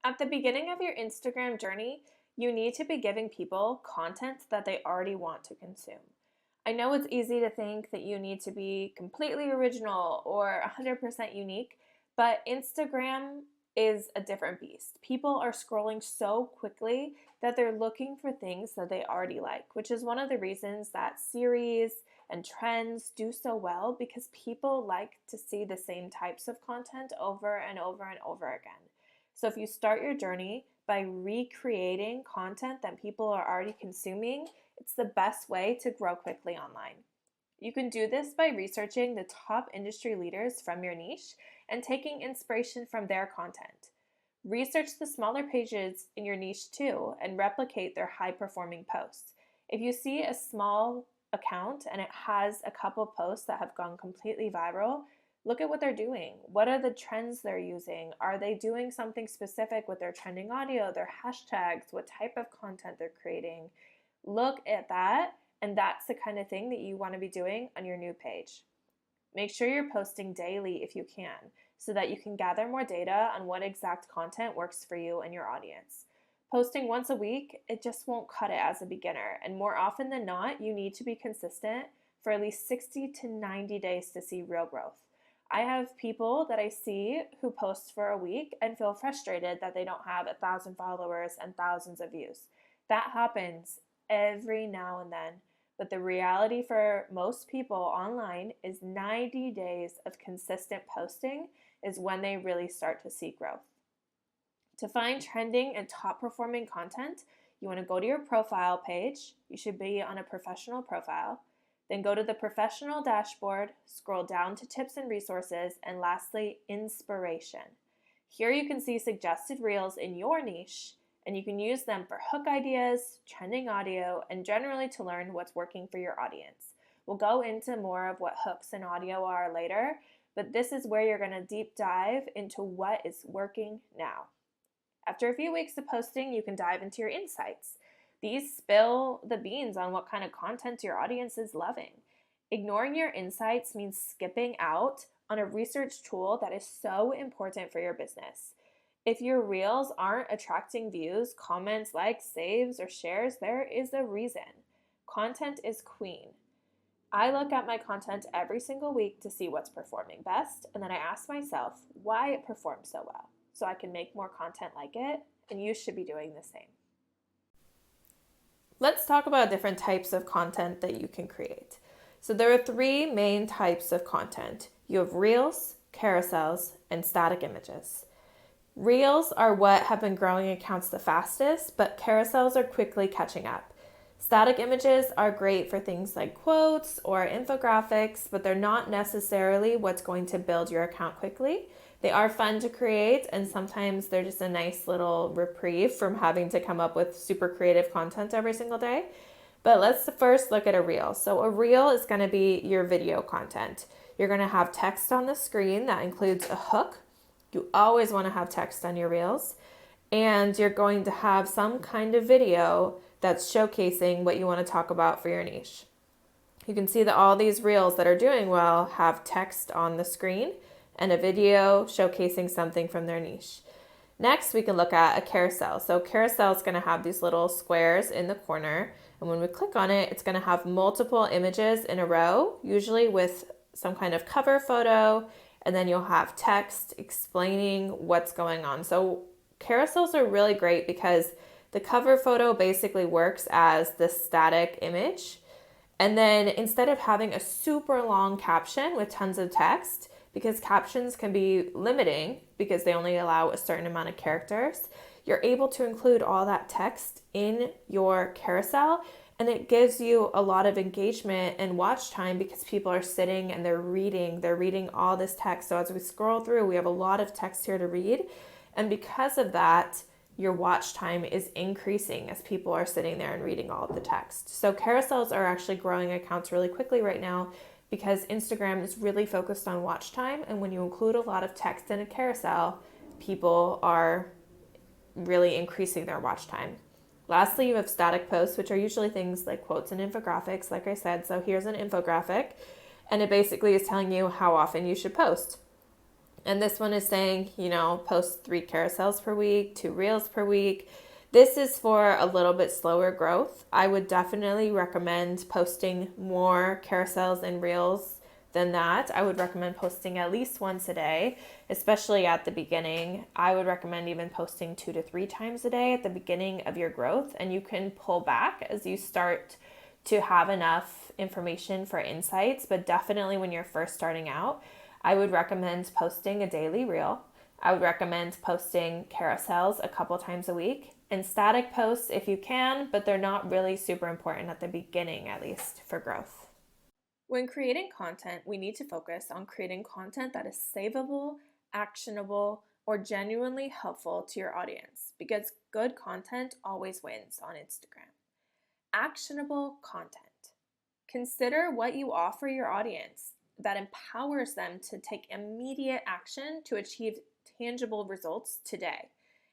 At the beginning of your Instagram journey, you need to be giving people content that they already want to consume. I know it's easy to think that you need to be completely original or 100% unique, but Instagram is a different beast. People are scrolling so quickly that they're looking for things that they already like, which is one of the reasons that series and trends do so well because people like to see the same types of content over and over and over again. So if you start your journey by recreating content that people are already consuming, it's the best way to grow quickly online. You can do this by researching the top industry leaders from your niche and taking inspiration from their content. Research the smaller pages in your niche too and replicate their high performing posts. If you see a small account and it has a couple posts that have gone completely viral, look at what they're doing. What are the trends they're using? Are they doing something specific with their trending audio, their hashtags, what type of content they're creating? Look at that, and that's the kind of thing that you want to be doing on your new page. Make sure you're posting daily if you can, so that you can gather more data on what exact content works for you and your audience. Posting once a week, it just won't cut it as a beginner, and more often than not, you need to be consistent for at least 60 to 90 days to see real growth. I have people that I see who post for a week and feel frustrated that they don't have 1,000 followers and thousands of views. That happens every now and then. But the reality for most people online is 90 days of consistent posting is when they really start to see growth. To find trending and top performing content, you want to go to your profile page. You should be on a professional profile. Then go to the professional dashboard, scroll down to tips and resources, and lastly, inspiration. Here you can see suggested reels in your niche, and you can use them for hook ideas, trending audio, and generally to learn what's working for your audience. We'll go into more of what hooks and audio are later, but this is where you're going to deep dive into what is working now. After a few weeks of posting, you can dive into your insights. These spill the beans on what kind of content your audience is loving. Ignoring your insights means skipping out on a research tool that is so important for your business. If your reels aren't attracting views, comments, likes, saves, or shares, there is a reason. Content is queen. I look at my content every single week to see what's performing best, and then I ask myself why it performs so well, so I can make more content like it, and you should be doing the same. Let's talk about different types of content that you can create. So there are three main types of content. You have reels, carousels, and static images. Reels are what have been growing accounts the fastest, but carousels are quickly catching up. Static images are great for things like quotes or infographics, but they're not necessarily what's going to build your account quickly. They are fun to create, and sometimes they're just a nice little reprieve from having to come up with super creative content every single day. But let's first look at a reel. So a reel is going to be your video content. You're going to have text on the screen that includes a hook. You always want to have text on your reels. And you're going to have some kind of video that's showcasing what you want to talk about for your niche. You can see that all these reels that are doing well have text on the screen and a video showcasing something from their niche. Next, we can look at a carousel. So carousel is going to have these little squares in the corner. And when we click on it, it's going to have multiple images in a row, usually with some kind of cover photo. And then you'll have text explaining what's going on. So carousels are really great because the cover photo basically works as the static image. And then instead of having a super long caption with tons of text, because captions can be limiting because they only allow a certain amount of characters, you're able to include all that text in your carousel, and it gives you a lot of engagement and watch time because people are sitting and they're reading all this text. So as we scroll through, we have a lot of text here to read, and because of that, your watch time is increasing as people are sitting there and reading all of the text. So carousels are actually growing accounts really quickly right now because Instagram is really focused on watch time, and when you include a lot of text in a carousel, people are really increasing their watch time. Lastly, you have static posts, which are usually things like quotes and infographics, like I said. So here's an infographic, and it basically is telling you how often you should post. And this one is saying, post 3 carousels per week, 2 reels per week. This is for a little bit slower growth. I would definitely recommend posting more carousels and reels than that. I would recommend posting at least once a day, especially at the beginning. I would recommend even posting 2 to 3 times a day at the beginning of your growth, and you can pull back as you start to have enough information for insights. But definitely when you're first starting out, I would recommend posting a daily reel. I would recommend posting carousels a couple times a week, and static posts if you can, but they're not really super important at the beginning, at least for growth. When creating content, we need to focus on creating content that is savable, actionable, or genuinely helpful to your audience, because good content always wins on Instagram. Actionable content. Consider what you offer your audience that empowers them to take immediate action to achieve tangible results today.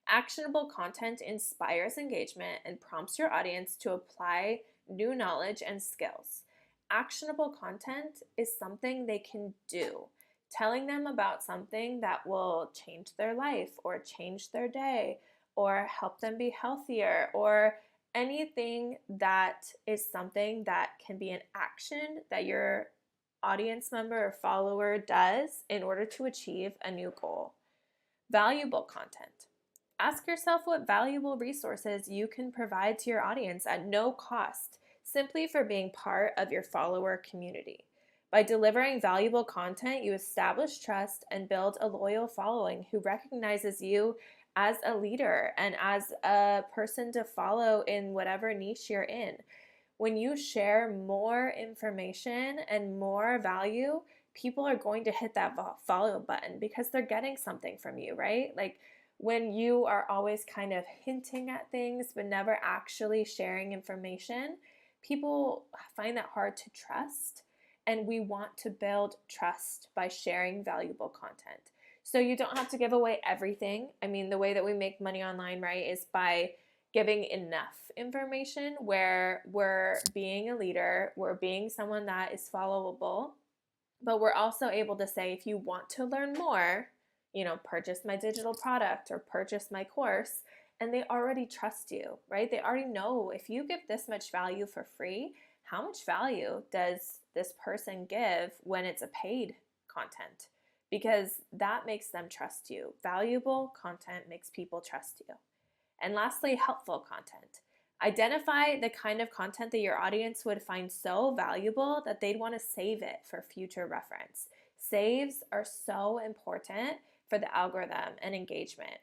Actionable content inspires engagement and prompts your audience to apply new knowledge and skills. Actionable content is something they can do. Telling them about something that will change their life or change their day or help them be healthier, or anything that is something that can be an action that your audience member or follower does in order to achieve a new goal. Valuable content. Ask yourself what valuable resources you can provide to your audience at no cost, simply for being part of your follower community. By delivering valuable content, you establish trust and build a loyal following who recognizes you as a leader and as a person to follow in whatever niche you're in. When you share more information and more value, people are going to hit that follow button because they're getting something from you, right? Like when you are always kind of hinting at things but never actually sharing information, people find that hard to trust. And we want to build trust by sharing valuable content. So you don't have to give away everything. I mean, the way that we make money online, right, is by giving enough information where we're being a leader, we're being someone that is followable, but we're also able to say, if you want to learn more, purchase my digital product or purchase my course, and they already trust you, right? They already know if you give this much value for free, how much value does this person give when it's a paid content? Because that makes them trust you. Valuable content makes people trust you. And lastly, helpful content. Identify the kind of content that your audience would find so valuable that they'd want to save it for future reference. Saves are so important for the algorithm and engagement.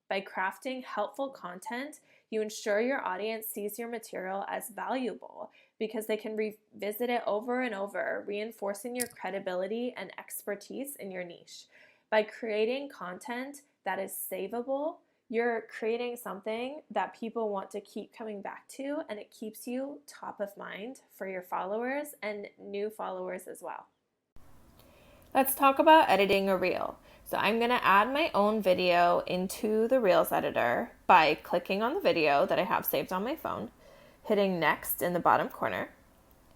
By crafting helpful content, you ensure your audience sees your material as valuable because they can revisit it over and over, reinforcing your credibility and expertise in your niche. By creating content that is savable, you're creating something that people want to keep coming back to, and it keeps you top of mind for your followers and new followers as well. Let's talk about editing a reel. So I'm going to add my own video into the Reels editor by clicking on the video that I have saved on my phone, hitting next in the bottom corner.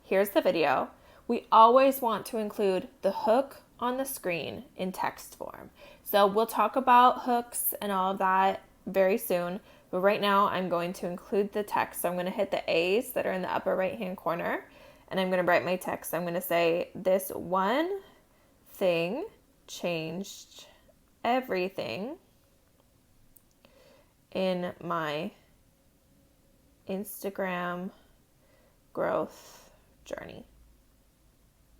Here's the video. We always want to include the hook on the screen in text form. So we'll talk about hooks and all of that very soon, but right now I'm going to include the text. So I'm going to hit the A's that are in the upper right hand corner, and I'm going to write my text. I'm going to say, this one thing changed everything in my Instagram growth journey.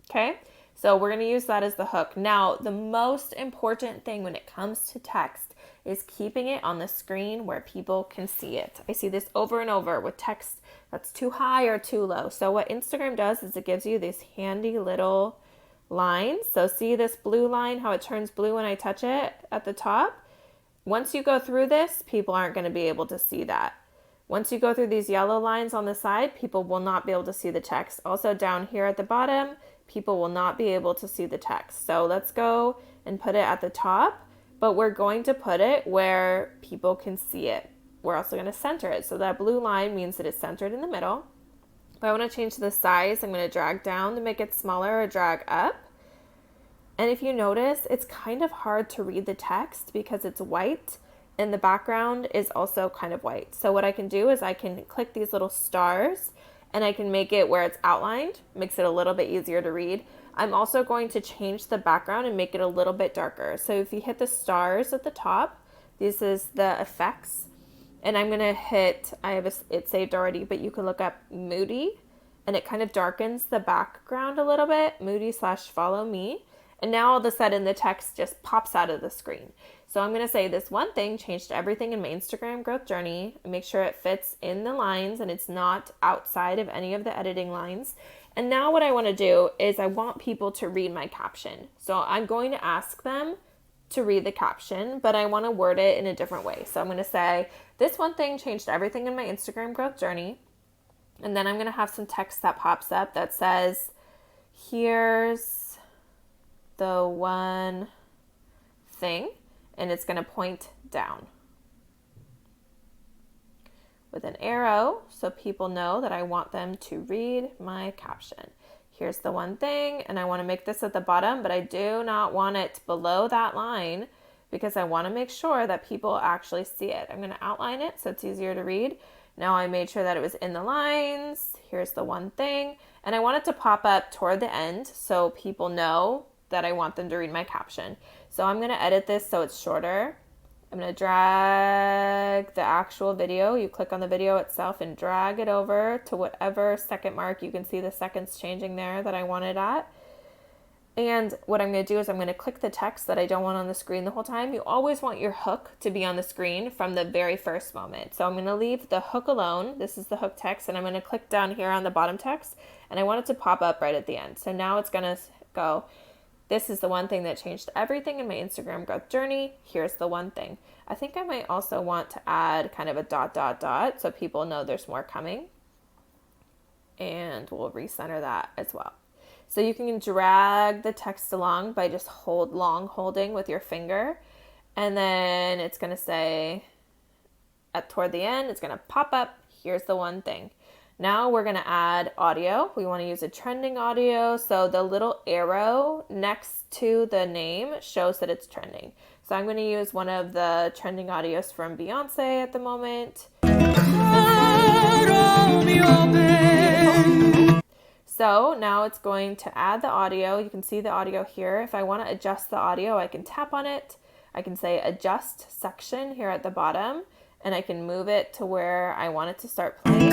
Okay, so we're going to use that as the hook. Now, the most important thing when it comes to text is keeping it on the screen where people can see it. I see this over and over with text that's too high or too low. So what Instagram does is it gives you these handy little lines. So see this blue line, how it turns blue when I touch it at the top? Once you go through this, people aren't going to be able to see that. Once you go through these yellow lines on the side, people will not be able to see the text. Also down here at the bottom, people will not be able to see the text. So let's go and put it at the top, but we're going to put it where people can see it. We're also going to center it. So that blue line means that it's centered in the middle. If I want to change the size, I'm going to drag down to make it smaller or drag up. And if you notice, it's kind of hard to read the text because it's white and the background is also kind of white. So what I can do is I can click these little stars and I can make it where it's outlined, makes it a little bit easier to read. I'm also going to change the background and make it a little bit darker. So if you hit the stars at the top, this is the effects. And I'm going to hit, it saved already, but you can look up Moody and it kind of darkens the background a little bit, Moody/follow me. And now all of a sudden the text just pops out of the screen. So I'm going to say this one thing changed everything in my Instagram growth journey. Make sure it fits in the lines and it's not outside of any of the editing lines. And now what I want to do is I want people to read my caption. So I'm going to ask them to read the caption, but I want to word it in a different way. So I'm going to say, this one thing changed everything in my Instagram growth journey. And then I'm going to have some text that pops up that says, here's the one thing, and it's going to point down with an arrow so people know that I want them to read my caption. Here's the one thing, and I want to make this at the bottom, but I do not want it below that line because I want to make sure that people actually see it. I'm going to outline it so it's easier to read. Now I made sure that it was in the lines. Here's the one thing, and I want it to pop up toward the end so people know that I want them to read my caption. So I'm going to edit this so it's shorter. I'm going to drag the actual video. You click on the video itself and drag it over to whatever second mark. You can see the seconds changing there that I want it at. And what I'm going to do is I'm going to click the text that I don't want on the screen the whole time. You always want your hook to be on the screen from the very first moment. So I'm going to leave the hook alone. This is the hook text, and I'm going to click down here on the bottom text, and I want it to pop up right at the end. So now it's going to go, this is the one thing that changed everything in my Instagram growth journey. Here's the one thing. I think I might also want to add kind of a ... so people know there's more coming. And we'll recenter that as well. So you can drag the text along by just holding with your finger. And then it's going to say toward the end, it's going to pop up. Here's the one thing. Now we're going to add audio. We want to use a trending audio. So the little arrow next to the name shows that it's trending. So I'm going to use one of the trending audios from Beyonce at the moment. So now it's going to add the audio. You can see the audio here. If I want to adjust the audio, I can tap on it. I can say adjust section here at the bottom, and I can move it to where I want it to start playing.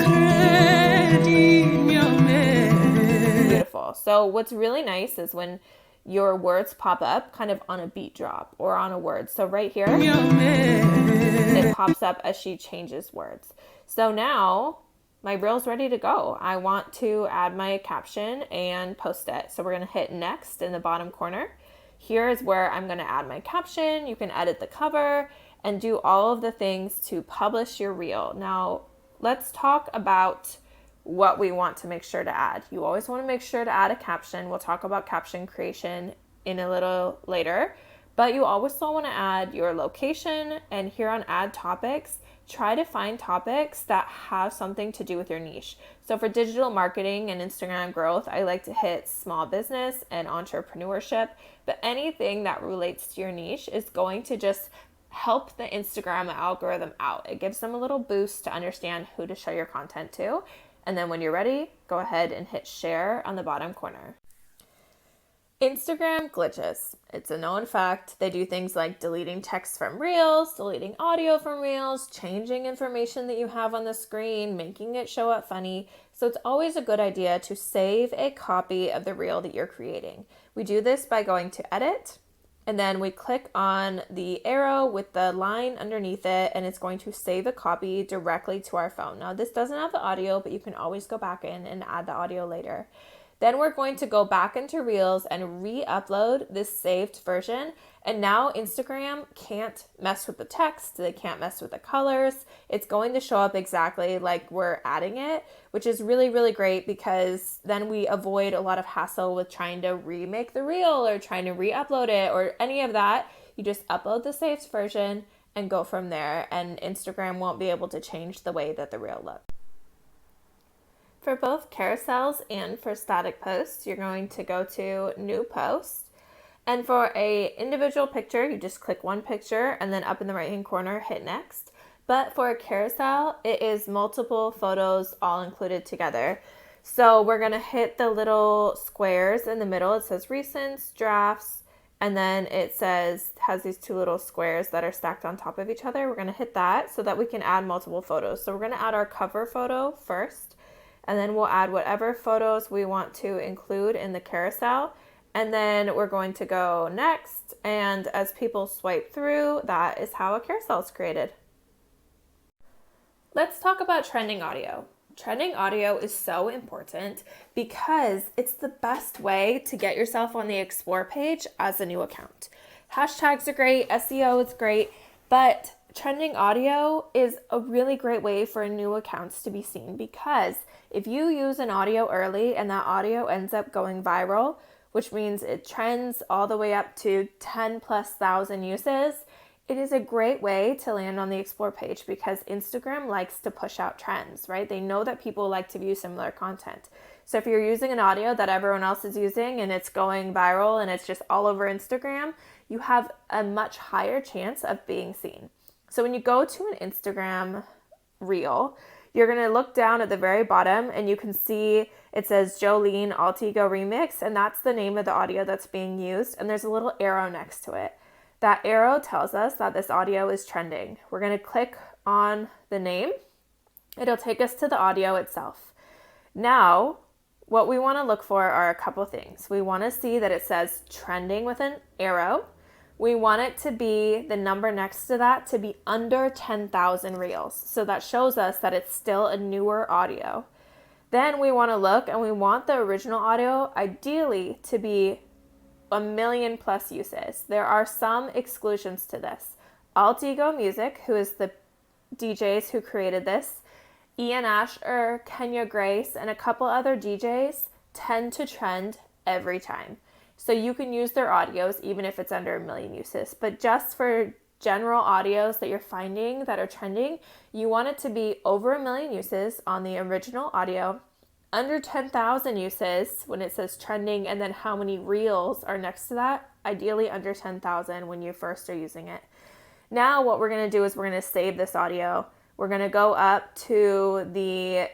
Beautiful. So what's really nice is when your words pop up kind of on a beat drop or on a word. So right here, it pops up as she changes words. So now my reel's ready to go. I want to add my caption and post it. So we're going to hit next in the bottom corner. Here is where I'm going to add my caption. You can edit the cover and do all of the things to publish your reel. Now, let's talk about what we want to make sure to add. You always want to make sure to add a caption. We'll talk about caption creation in a little later, but you also want to add your location. And here on add topics, try to find topics that have something to do with your niche. So for digital marketing and Instagram growth, I like to hit small business and entrepreneurship, but anything that relates to your niche is going to just help the Instagram algorithm out. It gives them a little boost to understand who to show your content to. And then when you're ready, go ahead and hit share on the bottom corner. Instagram glitches. It's a known fact. They do things like deleting text from reels, deleting audio from reels, changing information that you have on the screen, making it show up funny. So it's always a good idea to save a copy of the reel that you're creating. We do this by going to edit, and then we click on the arrow with the line underneath it, and it's going to save a copy directly to our phone. Now, this doesn't have the audio, but you can always go back in and add the audio later. Then we're going to go back into Reels and re-upload this saved version. And now Instagram can't mess with the text. They can't mess with the colors. It's going to show up exactly like we're adding it, which is really, really great because then we avoid a lot of hassle with trying to remake the reel or trying to re-upload it or any of that. You just upload the saved version and go from there. And Instagram won't be able to change the way that the reel looks. For both carousels and for static posts, you're going to go to New Post, And for a individual picture, you just click one picture and then up in the right hand corner, hit next. But for a carousel, it is multiple photos all included together. So we're gonna hit the little squares in the middle. It says recents, drafts, and then it has these two little squares that are stacked on top of each other. We're gonna hit that so that we can add multiple photos. So we're gonna add our cover photo first, and then we'll add whatever photos we want to include in the carousel. And then we're going to go next, and as people swipe through, that is how a carousel is created. Let's talk about trending audio. Trending audio is so important because it's the best way to get yourself on the Explore page as a new account. Hashtags are great, SEO is great, but trending audio is a really great way for new accounts to be seen, because if you use an audio early and that audio ends up going viral, which means it trends all the way up to 10,000+ uses, it is a great way to land on the Explore page because Instagram likes to push out trends, right? They know that people like to view similar content. So if you're using an audio that everyone else is using and it's going viral and it's just all over Instagram, you have a much higher chance of being seen. So when you go to an Instagram reel, you're going to look down at the very bottom and you can see it says Jolene Altigo Remix, and that's the name of the audio that's being used. And there's a little arrow next to it. That arrow tells us that this audio is trending. We're going to click on the name. It'll take us to the audio itself. Now, what we want to look for are a couple things. We want to see that it says trending with an arrow. We want it to be, the number next to that, to be under 10,000 reels. So that shows us that it's still a newer audio. Then we want to look, and we want the original audio ideally to be 1 million+ uses. There are some exclusions to this. Altigo Music, who is the DJs who created this, Ian Asher, Kenya Grace, and a couple other DJs tend to trend every time. So you can use their audios even if it's under 1 million uses. But just for general audios that you're finding that are trending, you want it to be over 1 million uses on the original audio, under 10,000 uses when it says trending, and then how many reels are next to that, ideally under 10,000 when you first are using it. Now what we're going to do is we're going to save this audio. We're going to go up to the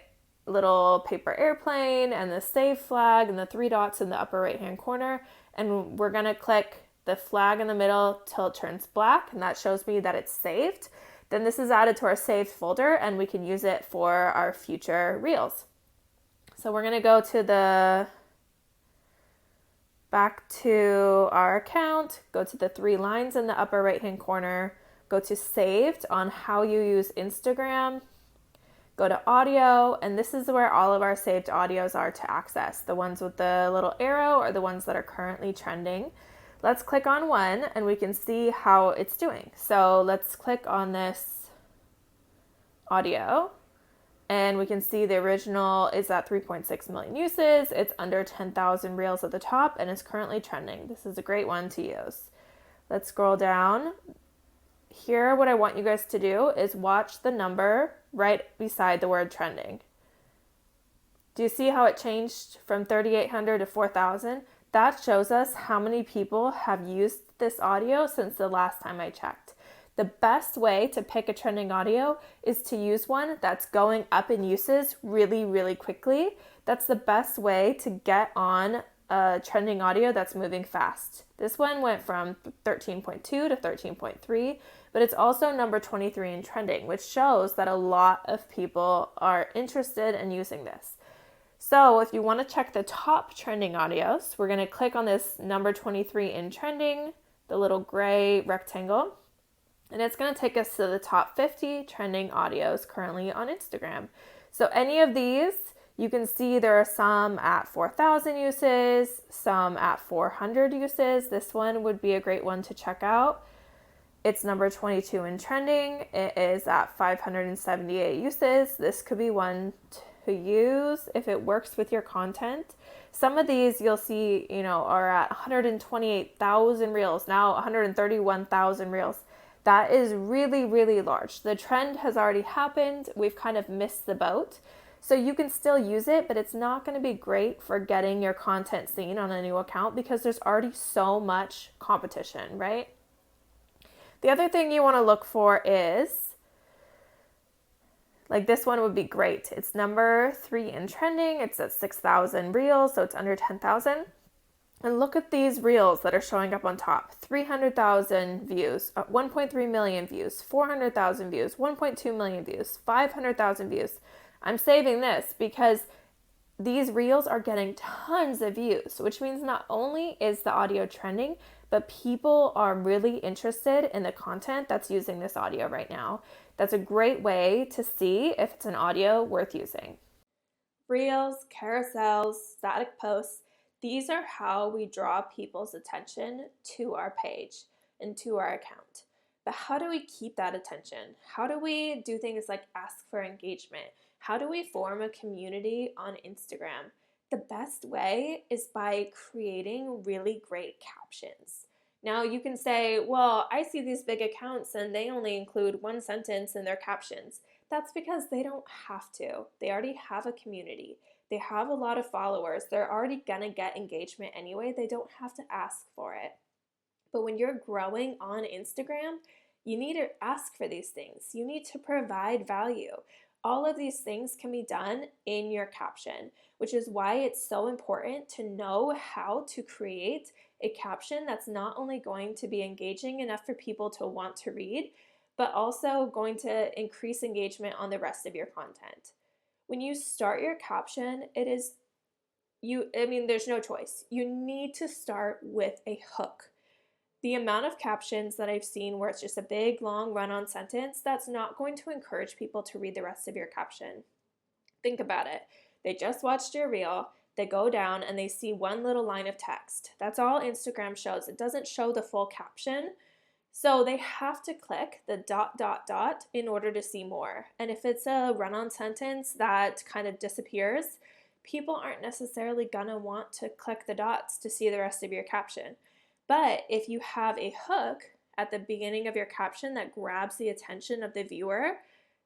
little paper airplane and the save flag and the 3 dots in the upper right hand corner, and we're going to click the flag in the middle till it turns black, and that shows me that it's saved. Then this is added to our saved folder and we can use it for our future reels. So we're going to go to back to our account, go to the 3 lines in the upper right hand corner, go to saved on how you use Instagram, go to audio, and this is where all of our saved audios are to access. The ones with the little arrow are the ones that are currently trending. Let's click on one and we can see how it's doing. So let's click on this audio. And we can see the original is at 3.6 million uses. It's under 10,000 reels at the top and is currently trending. This is a great one to use. Let's scroll down. Here, what I want you guys to do is watch the number right beside the word trending. Do you see how it changed from 3,800 to 4,000? That shows us how many people have used this audio since the last time I checked. The best way to pick a trending audio is to use one that's going up in uses really, really quickly. That's the best way to get on a trending audio that's moving fast. This one went from 13.2 to 13.3, but it's also number 23 in trending, which shows that a lot of people are interested in using this. So if you want to check the top trending audios, we're going to click on this number 23 in trending, the little gray rectangle. And it's going to take us to the top 50 trending audios currently on Instagram. So any of these, you can see there are some at 4,000 uses, some at 400 uses. This one would be a great one to check out. It's number 22 in trending. It is at 578 uses. This could be one to use if it works with your content. Some of these you'll see, are at 128,000 reels, now 131,000 reels. That is really, really large. The trend has already happened. We've kind of missed the boat. So you can still use it, but it's not going to be great for getting your content seen on a new account because there's already so much competition, right? The other thing you want to look for is, like, this one would be great. It's number 3 in trending. It's at 6,000 reels, so it's under 10,000. And look at these reels that are showing up on top. 300,000 views, 1.3 million views, 400,000 views, 1.2 million views, 500,000 views. I'm saving this because these reels are getting tons of views, which means not only is the audio trending, but people are really interested in the content that's using this audio right now. That's a great way to see if it's an audio worth using. Reels, carousels, static posts, these are how we draw people's attention to our page and to our account. But how do we keep that attention? How do we do things like ask for engagement? How do we form a community on Instagram? The best way is by creating really great captions. Now you can say, well, I see these big accounts and they only include one sentence in their captions. That's because they don't have to. They already have a community. They have a lot of followers. They're already gonna get engagement anyway. They don't have to ask for it. But when you're growing on Instagram, you need to ask for these things. You need to provide value. All of these things can be done in your caption, which is why it's so important to know how to create a caption that's not only going to be engaging enough for people to want to read, but also going to increase engagement on the rest of your content. When you start your caption, there's no choice. You need to start with a hook. The amount of captions that I've seen where it's just a big, long, run-on sentence, that's not going to encourage people to read the rest of your caption. Think about it. They just watched your reel, they go down and they see one little line of text. That's all Instagram shows. It doesn't show the full caption. So they have to click the ... in order to see more. And if it's a run-on sentence that kind of disappears, people aren't necessarily gonna want to click the dots to see the rest of your caption. But if you have a hook at the beginning of your caption that grabs the attention of the viewer,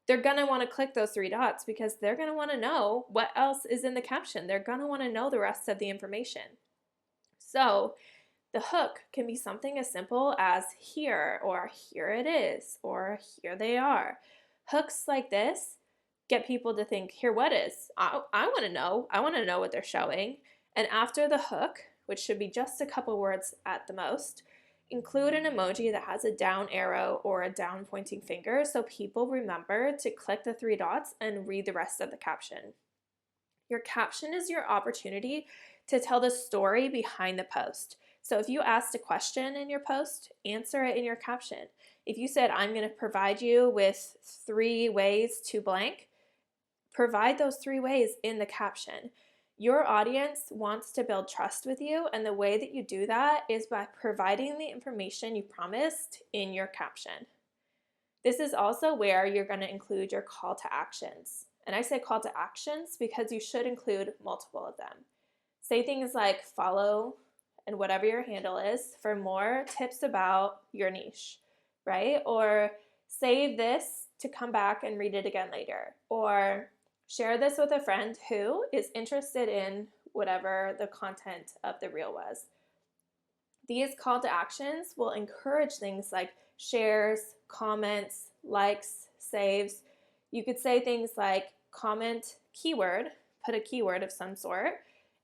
they're gonna wanna click those 3 dots because they're gonna wanna know what else is in the caption. They're gonna wanna know the rest of the information. So the hook can be something as simple as here, or here it is, or here they are. Hooks like this get people to think, here what is? I want to know. I want to know what they're showing. And after the hook, which should be just a couple words at the most, include an emoji that has a down arrow or a down pointing finger so people remember to click the 3 dots and read the rest of the caption. Your caption is your opportunity to tell the story behind the post. So if you asked a question in your post, answer it in your caption. If you said, I'm going to provide you with 3 ways to blank, provide those 3 ways in the caption. Your audience wants to build trust with you, and the way that you do that is by providing the information you promised in your caption. This is also where you're going to include your call to actions. And I say call to actions because you should include multiple of them. Say things like follow and whatever your handle is for more tips about your niche, right? Or save this to come back and read it again later. Or share this with a friend who is interested in whatever the content of the reel was. These call to actions will encourage things like shares, comments, likes, saves. You could say things like comment keyword, put a keyword of some sort,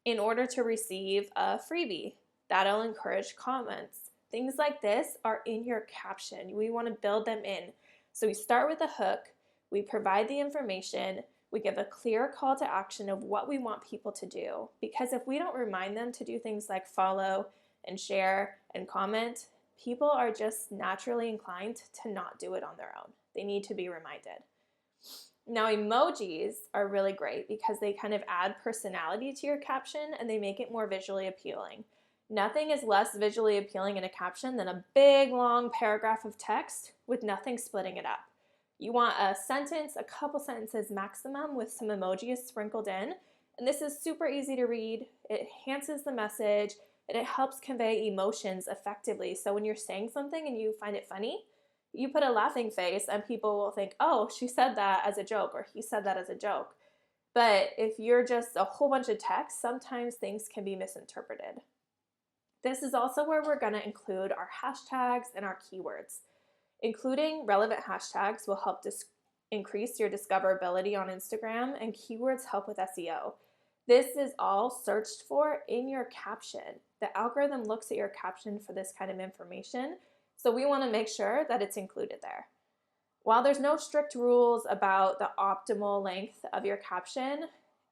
in order to receive a freebie. That'll encourage comments. Things like this are in your caption. We want to build them in. So we start with a hook, we provide the information, we give a clear call to action of what we want people to do. Because if we don't remind them to do things like follow and share and comment, people are just naturally inclined to not do it on their own. They need to be reminded. Now, emojis are really great because they kind of add personality to your caption and they make it more visually appealing. Nothing is less visually appealing in a caption than a big, long paragraph of text with nothing splitting it up. You want a sentence, a couple sentences maximum with some emojis sprinkled in. And this is super easy to read. It enhances the message and it helps convey emotions effectively. So when you're saying something and you find it funny, you put a laughing face and people will think, oh, she said that as a joke or he said that as a joke. But if you're just a whole bunch of text, sometimes things can be misinterpreted. This is also where we're going to include our hashtags and our keywords. Including relevant hashtags will help increase your discoverability on Instagram, and keywords help with SEO. This is all searched for in your caption. The algorithm looks at your caption for this kind of information, so we want to make sure that it's included there. While there's no strict rules about the optimal length of your caption,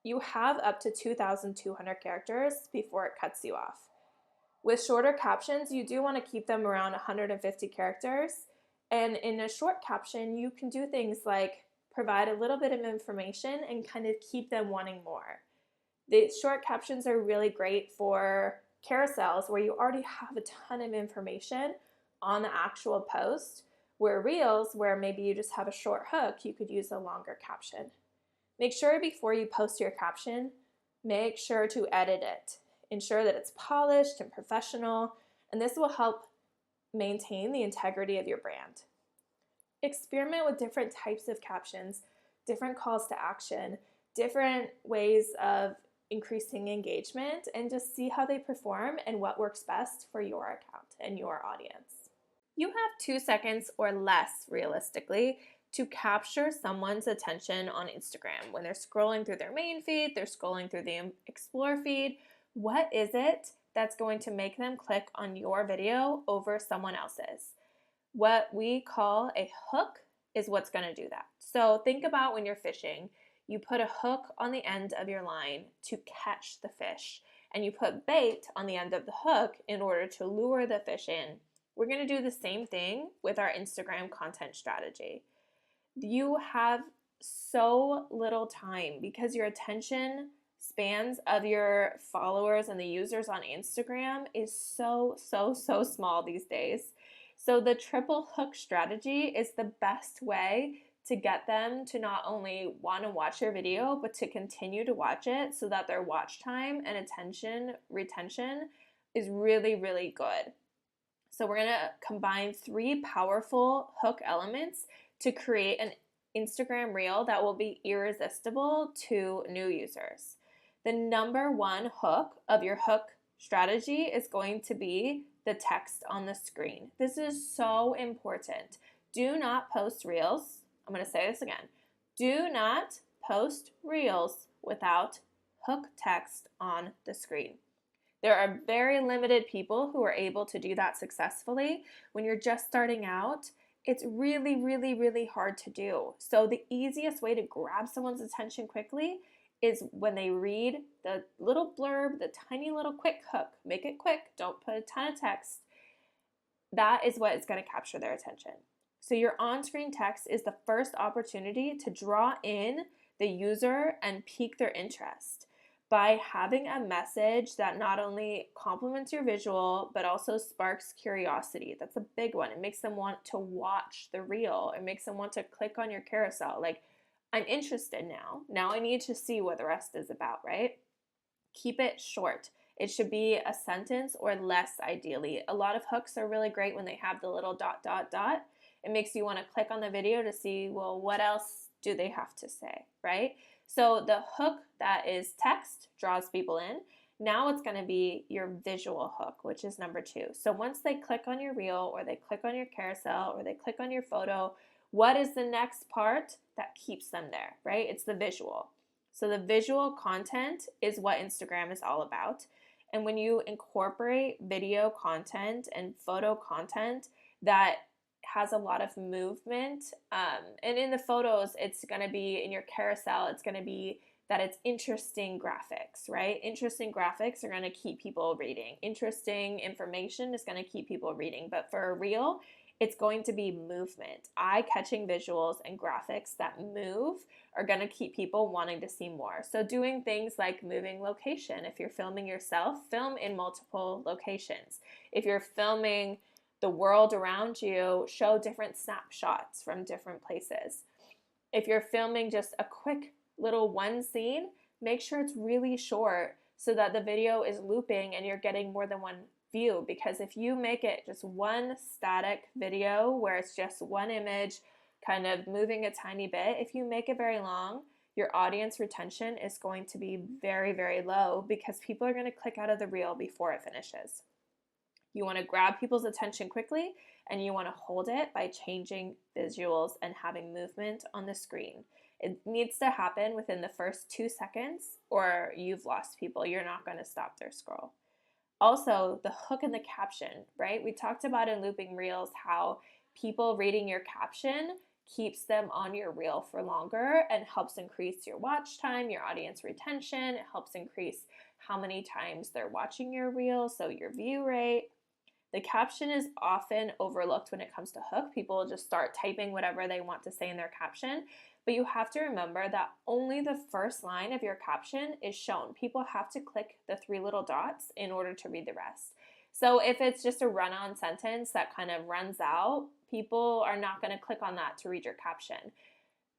you have up to 2,200 characters before it cuts you off. With shorter captions, you do want to keep them around 150 characters. And in a short caption, you can do things like provide a little bit of information and kind of keep them wanting more. The short captions are really great for carousels where you already have a ton of information on the actual post, where reels, where maybe you just have a short hook, you could use a longer caption. Make sure before you post your caption, make sure to edit it. Ensure that it's polished and professional, and this will help maintain the integrity of your brand. Experiment with different types of captions, different calls to action, different ways of increasing engagement, and just see how they perform and what works best for your account and your audience. You have 2 seconds or less, realistically, to capture someone's attention on Instagram. When they're scrolling through their main feed, they're scrolling through the Explore feed, what is it that's going to make them click on your video over someone else's? What we call a hook is what's going to do that. So think about when you're fishing, you put a hook on the end of your line to catch the fish, and you put bait on the end of the hook in order to lure the fish in. We're going to do the same thing with our Instagram content strategy. You have so little time because your attention spans of your followers and the users on Instagram is so small these days. So the triple hook strategy is the best way to get them to not only want to watch your video, but to continue to watch it so that their watch time and attention retention is really good. So we're going to combine 3 powerful hook elements to create an Instagram reel that will be irresistible to new users. The number 1 hook of your hook strategy is going to be the text on the screen. This is so important. Do not post reels. I'm going to say this again. Do not post reels without hook text on the screen. There are very limited people who are able to do that successfully. When you're just starting out, it's really hard to do. So the easiest way to grab someone's attention quickly is when they read the little blurb, the tiny little quick hook. Make it quick, don't put a ton of text. That is what is going to capture their attention. So your on-screen text is the first opportunity to draw in the user and pique their interest by having a message that not only complements your visual, but also sparks curiosity. That's a big one. It makes them want to watch the reel. It makes them want to click on your carousel. Like, I'm interested now. Now I need to see what the rest is about, right? Keep it short. It should be a sentence or less, ideally. A lot of hooks are really great when they have the little ... It makes you want to click on the video to see, well, what else do they have to say, right? So the hook that is text draws people in. Now it's going to be your visual hook, which is number 2. So once they click on your reel or they click on your carousel or they click on your photo, what is the next part that keeps them there, right? It's the visual. So the visual content is what Instagram is all about. And when you incorporate video content and photo content that has a lot of movement, and in the photos, it's going to be in your carousel, it's going to be that it's interesting graphics, right? Interesting graphics are going to keep people reading. Interesting information is going to keep people reading. But for a reel, it's going to be movement. Eye-catching visuals and graphics that move are going to keep people wanting to see more. So doing things like moving location. If you're filming yourself, film in multiple locations. If you're filming the world around you, show different snapshots from different places. If you're filming just a quick little one scene, make sure it's really short so that the video is looping and you're getting more than one view. Because if you make it just one static video where it's just one image kind of moving a tiny bit, if you make it very long, your audience retention is going to be very, very low because people are going to click out of the reel before it finishes. You want to grab people's attention quickly, and you want to hold it by changing visuals and having movement on the screen. It needs to happen within the first 2 seconds, or you've lost people. You're not going to stop their scroll. Also, the hook and the caption, right? We talked about in Looping Reels how people reading your caption keeps them on your reel for longer and helps increase your watch time, your audience retention. It helps increase how many times they're watching your reel, so your view rate. The caption is often overlooked when it comes to hook. People just start typing whatever they want to say in their caption, but you have to remember that only the first line of your caption is shown. People have to click the 3 little dots in order to read the rest. So if it's just a run-on sentence that kind of runs out, people are not going to click on that to read your caption.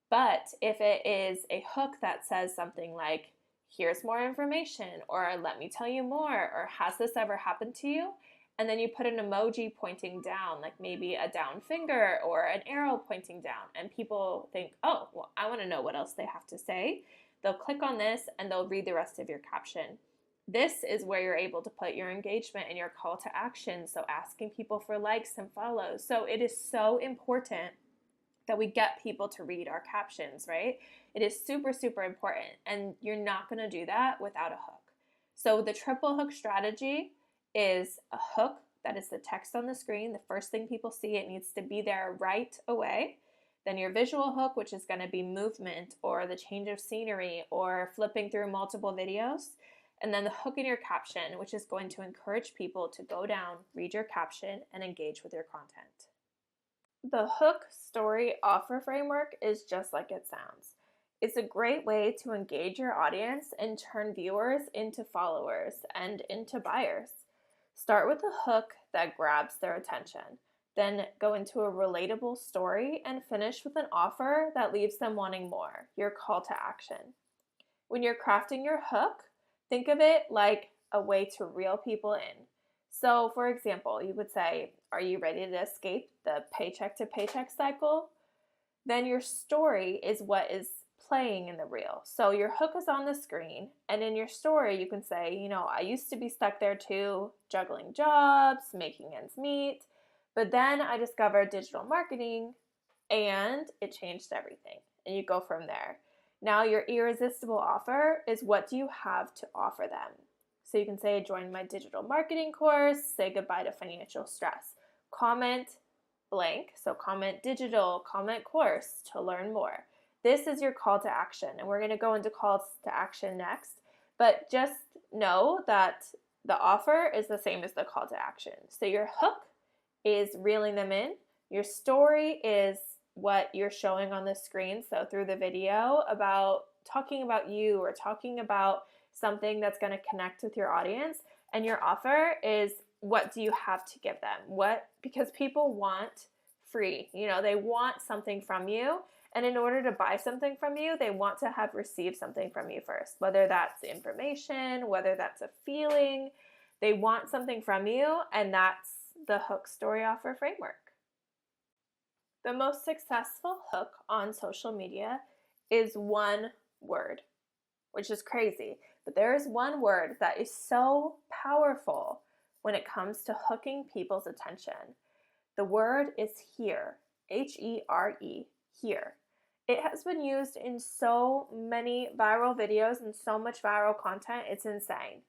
But if it is a hook that says something like, here's more information, or let me tell you more, or has this ever happened to you? And then you put an emoji pointing down, like maybe a down finger or an arrow pointing down, and people think, oh, well, I want to know what else they have to say. They'll click on this and they'll read the rest of your caption. This is where you're able to put your engagement and your call to action, so asking people for likes and follows. So it is so important that we get people to read our captions, right? It is super, super important, and you're not going to do that without a hook. So the triple hook strategy is a hook that is the text on the screen. The first thing people see, it needs to be there right away. Then your visual hook, which is going to be movement or the change of scenery or flipping through multiple videos. And then the hook in your caption, which is going to encourage people to go down, read your caption, and engage with your content. The hook story offer framework is just like it sounds. It's a great way to engage your audience and turn viewers into followers and into buyers. Start with a hook that grabs their attention, then go into a relatable story and finish with an offer that leaves them wanting more, your call to action. When you're crafting your hook, think of it like a way to reel people in. So, for example, you would say, are you ready to escape the paycheck to paycheck cycle? Then your story is what is playing in the reel. So your hook is on the screen, and in your story you can say, I used to be stuck there too, juggling jobs, making ends meet, but then I discovered digital marketing and it changed everything. And you go from there. Now your irresistible offer is, what do you have to offer them? So you can say, join my digital marketing course, say goodbye to financial stress, comment blank, so comment digital, comment course to learn more. This is your call to action, and we're going to go into calls to action next, but just know that the offer is the same as the call to action. So your hook is reeling them in. Your story is what you're showing on the screen, so through the video, about talking about you or talking about something that's going to connect with your audience, and your offer is, what do you have to give them? Because people want free, they want something from you. And in order to buy something from you, they want to have received something from you first, whether that's information, whether that's a feeling. They want something from you, and that's the hook story offer framework. The most successful hook on social media is one word, which is crazy, but there is one word that is so powerful when it comes to hooking people's attention. The word is here, H-E-R-E, here. It has been used in so many viral videos and so much viral content, it's insane.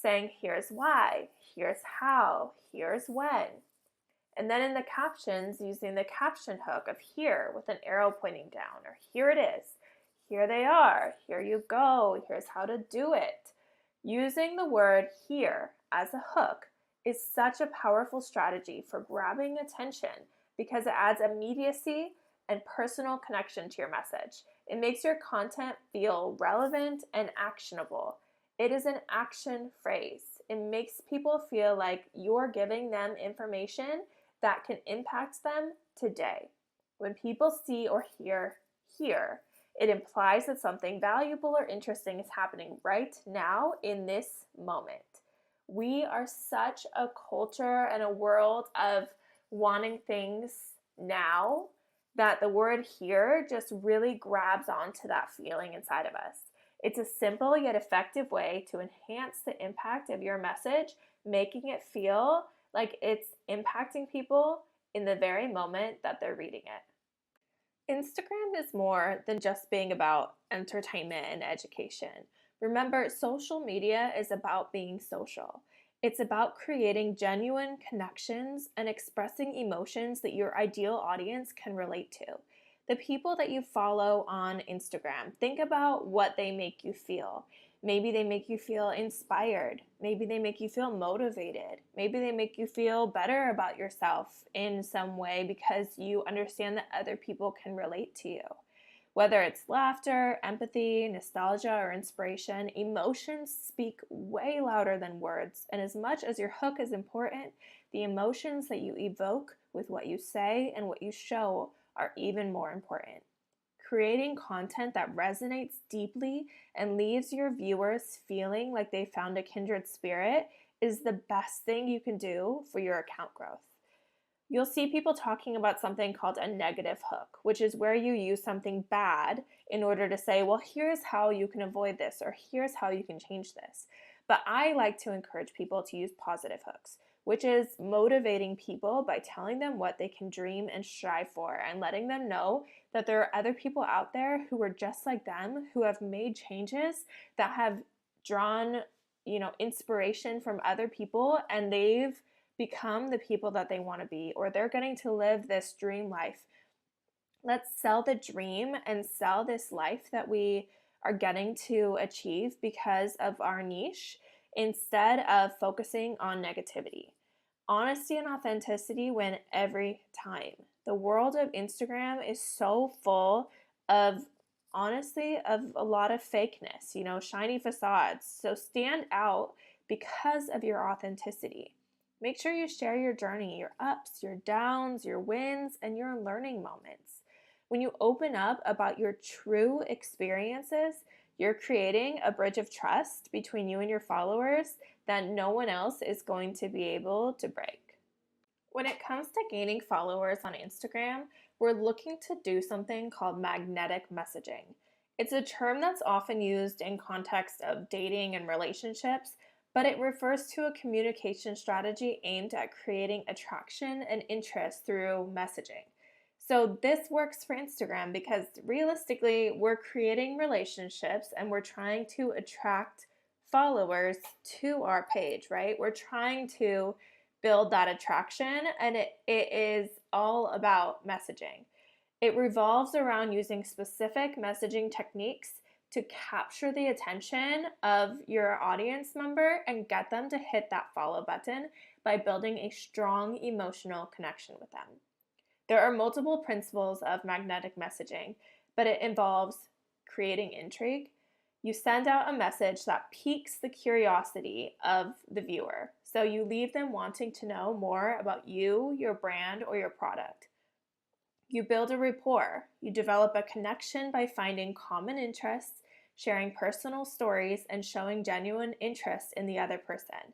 Saying, here's why, here's how, here's when. And then in the captions, using the caption hook of here with an arrow pointing down, or here it is, here they are, here you go, here's how to do it. Using the word here as a hook is such a powerful strategy for grabbing attention because it adds immediacy and personal connection to your message. It makes your content feel relevant and actionable. It is an action phrase. It makes people feel like you're giving them information that can impact them today. When people see or hear here, it implies that something valuable or interesting is happening right now in this moment. We are such a culture and a world of wanting things now that the word here just really grabs onto that feeling inside of us. It's a simple yet effective way to enhance the impact of your message, making it feel like it's impacting people in the very moment that they're reading it. Instagram is more than just being about entertainment and education. Remember, social media is about being social. It's about creating genuine connections and expressing emotions that your ideal audience can relate to. The people that you follow on Instagram, think about what they make you feel. Maybe they make you feel inspired. Maybe they make you feel motivated. Maybe they make you feel better about yourself in some way because you understand that other people can relate to you. Whether it's laughter, empathy, nostalgia, or inspiration, emotions speak way louder than words. And as much as your hook is important, the emotions that you evoke with what you say and what you show are even more important. Creating content that resonates deeply and leaves your viewers feeling like they found a kindred spirit is the best thing you can do for your account growth. You'll see people talking about something called a negative hook, which is where you use something bad in order to say, well, here's how you can avoid this, or here's how you can change this. But I like to encourage people to use positive hooks, which is motivating people by telling them what they can dream and strive for and letting them know that there are other people out there who are just like them, who have made changes, that have drawn, inspiration from other people, and they've become the people that they want to be, or they're getting to live this dream life. Let's sell the dream and sell this life that we are getting to achieve because of our niche instead of focusing on negativity. Honesty and authenticity win every time. The world of Instagram is so full of, honestly, of a lot of fakeness, shiny facades. So stand out because of your authenticity. Make sure you share your journey, your ups, your downs, your wins, and your learning moments. When you open up about your true experiences, you're creating a bridge of trust between you and your followers that no one else is going to be able to break. When it comes to gaining followers on Instagram, we're looking to do something called magnetic messaging. It's a term that's often used in context of dating and relationships, but it refers to a communication strategy aimed at creating attraction and interest through messaging. So this works for Instagram because realistically, we're creating relationships and we're trying to attract followers to our page, right? We're trying to build that attraction, and it is all about messaging. It revolves around using specific messaging techniques to capture the attention of your audience member and get them to hit that follow button by building a strong emotional connection with them. There are multiple principles of magnetic messaging, but it involves creating intrigue. You send out a message that piques the curiosity of the viewer, so you leave them wanting to know more about you, your brand, or your product. You build a rapport. You develop a connection by finding common interests, sharing personal stories, and showing genuine interest in the other person.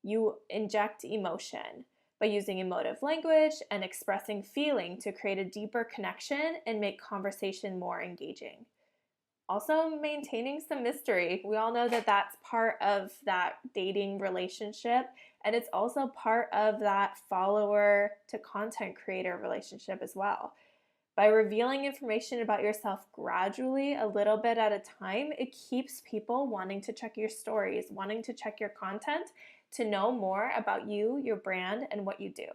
You inject emotion by using emotive language and expressing feeling to create a deeper connection and make conversation more engaging. Also, maintaining some mystery. We all know that that's part of that dating relationship, and it's also part of that follower to content creator relationship as well. By revealing information about yourself gradually, a little bit at a time, it keeps people wanting to check your stories, wanting to check your content, to know more about you, your brand, and what you do.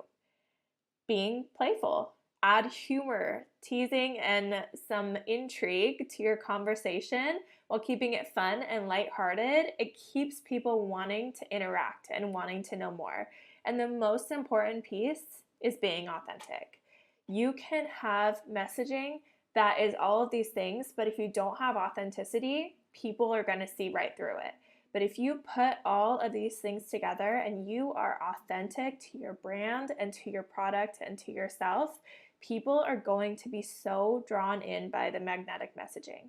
Being playful. Add humor, teasing, and some intrigue to your conversation while keeping it fun and lighthearted. It keeps people wanting to interact and wanting to know more. And the most important piece is being authentic. You can have messaging that is all of these things, but if you don't have authenticity, people are going to see right through it. But if you put all of these things together and you are authentic to your brand and to your product and to yourself, people are going to be so drawn in by the magnetic messaging.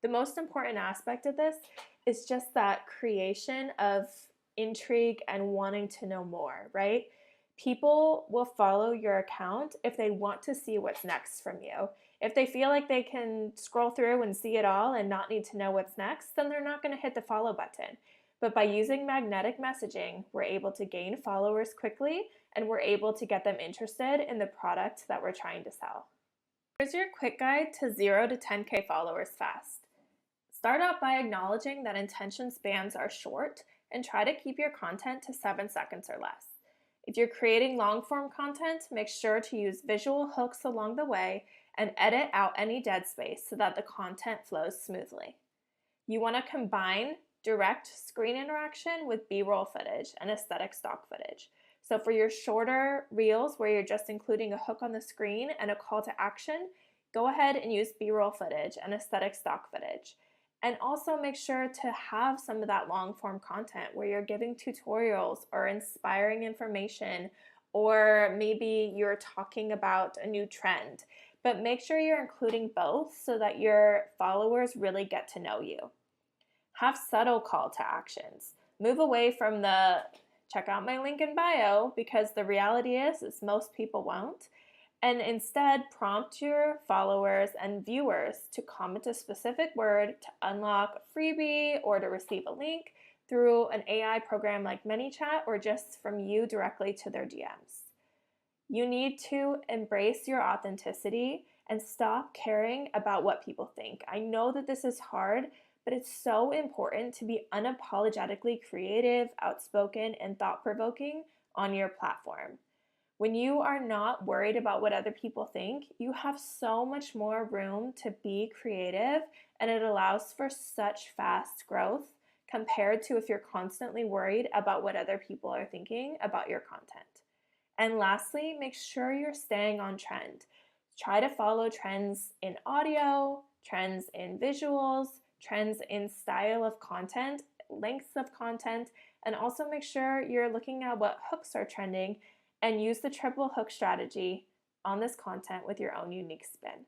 The most important aspect of this is just that creation of intrigue and wanting to know more, right? People will follow your account if they want to see what's next from you. If they feel like they can scroll through and see it all and not need to know what's next, then they're not going to hit the follow button. But by using magnetic messaging, we're able to gain followers quickly and we're able to get them interested in the product that we're trying to sell. Here's your quick guide to 0 to 10K followers fast. Start out by acknowledging that intention spans are short and try to keep your content to 7 seconds or less. If you're creating long-form content, make sure to use visual hooks along the way and edit out any dead space so that the content flows smoothly. You want to combine direct screen interaction with B-roll footage and aesthetic stock footage. So for your shorter reels where you're just including a hook on the screen and a call to action, go ahead and use B-roll footage and aesthetic stock footage. And also make sure to have some of that long form content where you're giving tutorials or inspiring information, or maybe you're talking about a new trend. But make sure you're including both so that your followers really get to know you. Have subtle call to actions. Move away from the check out my link in bio, because the reality is most people won't. And instead prompt your followers and viewers to comment a specific word to unlock a freebie or to receive a link through an AI program like ManyChat or just from you directly to their DMs. You need to embrace your authenticity and stop caring about what people think. I know that this is hard, but it's so important to be unapologetically creative, outspoken, and thought-provoking on your platform. When you are not worried about what other people think, you have so much more room to be creative, and it allows for such fast growth compared to if you're constantly worried about what other people are thinking about your content. And lastly, make sure you're staying on trend. Try to follow trends in audio, trends in visuals, trends in style of content, lengths of content, and also make sure you're looking at what hooks are trending and use the triple hook strategy on this content with your own unique spin.